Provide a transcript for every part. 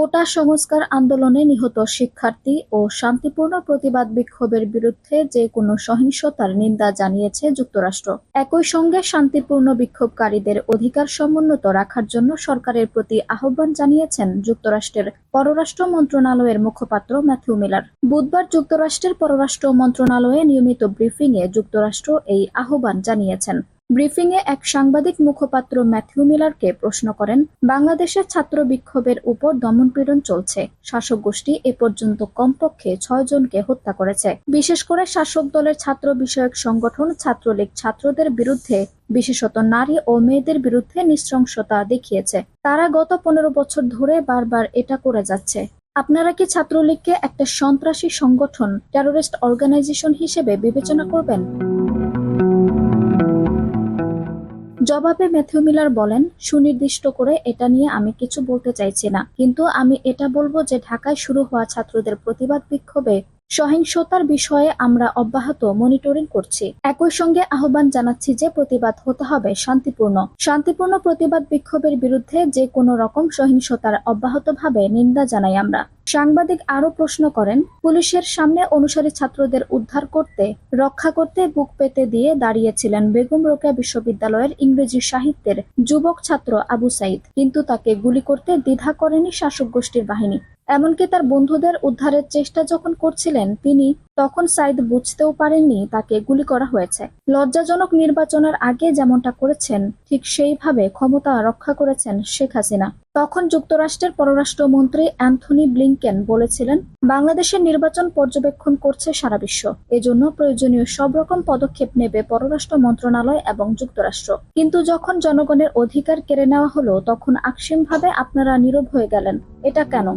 কোটা সংস্কার আন্দোলনে নিহত শিক্ষার্থী ও শান্তিপূর্ণ প্রতিবাদ বিক্ষোভের বিরুদ্ধে যে কোনো সহিংসতার নিন্দা জানিয়েছে যুক্তরাষ্ট্র। একই সঙ্গে শান্তিপূর্ণ বিক্ষোভকারীদের অধিকার সমুন্নত রাখার জন্য সরকারের প্রতি আহ্বান জানিয়েছেন যুক্তরাষ্ট্রের পররাষ্ট্র মন্ত্রণালয়ের মুখপাত্র ম্যাথিউ মিলার। বুধবার যুক্তরাষ্ট্রের পররাষ্ট্র মন্ত্রণালয়ে নিয়মিত ব্রিফিংয়ে যুক্তরাষ্ট্র এই আহ্বান জানিয়েছেন। ব্রিফিংয়ে এক সাংবাদিক মুখপাত্র ম্যাথিউ মিলারকে প্রশ্ন করেন, বাংলাদেশের ছাত্র বিক্ষোভের উপর দমনপীড়ন চলছে। শাসক গোষ্ঠী এ পর্যন্ত কমপক্ষে 6 জনকে হত্যা করেছে। বিশেষ করে শাসক দলের ছাত্র বিষয়ক সংগঠন ছাত্রলীগ ছাত্রদের বিরুদ্ধে, বিশেষত নারী ও মেয়েদের বিরুদ্ধে নৃশংসতা দেখিয়েছে। তারা গত 15 বছর ধরে বারবার এটা করে যাচ্ছে। আপনারা কি ছাত্রলীগকে একটা সন্ত্রাসী সংগঠন, টেরোরিস্ট অর্গানাইজেশন হিসেবে বিবেচনা করবেন? জবাবে ম্যাথিউ মিলার বলেন, সুনির্দিষ্ট করে এটা নিয়ে আমি কিছু বলতে চাইছি না, কিন্তু আমি এটা বলবো যে ঢাকায় শুরু হওয়া ছাত্রদের প্রতিবাদ বিক্ষোভে সহিংসতার বিষয়ে আমরা অব্যাহত মনিটরিং করছি। একই সঙ্গে আহ্বান জানাচ্ছি যে প্রতিবাদ হতে হবে শান্তিপূর্ণ প্রতিবাদ বিক্ষোভের বিরুদ্ধে যে কোনো রকম সহিংসতার অব্যাহতভাবে নিন্দা জানাই আমরা। সাংবাদিক আরও প্রশ্ন করেন, পুলিশের সামনে অনুসারী ছাত্রদের উদ্ধার করতে, রক্ষা করতে বুক পেতে দিয়ে দাঁড়িয়েছিলেন বেগম রোকেয়া বিশ্ববিদ্যালয়ের ইংরেজি সাহিত্যের যুবক ছাত্র আবু সাইদ, কিন্তু তাকে গুলি করতে দ্বিধা করেনি শাসক গোষ্ঠীর বাহিনী। এমনকি তার বন্ধুদের উদ্ধারের চেষ্টা যখন করছিলেন তিনি, তখন সাইদ বুঝতেও পারেননি তাকে গুলি করা হয়েছে। লজ্জাজনক নির্বাচনের আগে যেমনটা করেছেন, ঠিক সেইভাবে ক্ষমতা রক্ষা করেছেন শেখ হাসিনা। তখন যুক্তরাষ্ট্রের পররাষ্ট্রমন্ত্রী অ্যান্থনি ব্লিংকেন বলেছিলেন, বাংলাদেশের নির্বাচন পর্যবেক্ষণ করছে সারা বিশ্ব, এজন্য প্রয়োজনীয় সব রকম পদক্ষেপ নেবে পররাষ্ট্র মন্ত্রণালয় এবং যুক্তরাষ্ট্র। কিন্তু যখন জনগণের অধিকার কেড়ে নেওয়া হলো, তখন আকস্মিকভাবে আপনারা নীরব হয়ে গেলেন। এটা কেন?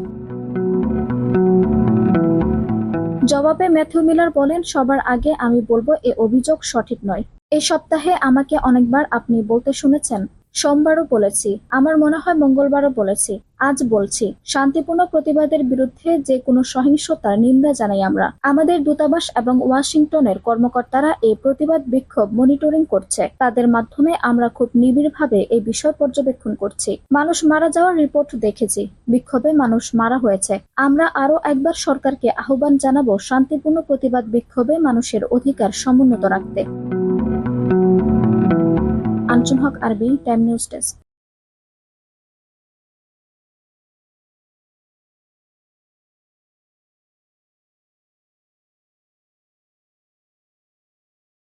জবাবে ম্যাথিউ মিলার বলেন, সবার আগে আমি বলবো এ অভিযোগ সঠিক নয়। এই সপ্তাহে আমাকে অনেকবার আপনি বলতে শুনেছেন, সোমবারও বলেছি, আমার মনে হয় মঙ্গলবারও বলেছি, আজ বলছি, শান্তিপূর্ণ প্রতিবাদের বিরুদ্ধে যে কোনো সহিংসতার নিন্দা জানাই আমরা। আমাদের দূতাবাস এবং ওয়াশিংটনের কর্মকর্তারা এই প্রতিবাদ বিক্ষোভ মনিটরিং করছে। তাদের মাধ্যমে আমরা খুব নিবিড়ভাবে এই বিষয় পর্যবেক্ষণ করছি। মানুষ মারা যাওয়ার রিপোর্ট দেখেছি, বিক্ষোভে মানুষ মারা হয়েছে। আমরা আরও একবার সরকারকে আহ্বান জানাবো শান্তিপূর্ণ প্রতিবাদ বিক্ষোভে মানুষের অধিকার সমুন্নত রাখতে। আঞ্চুন হক আরবি, টাইম নিউজ ডেস্ক।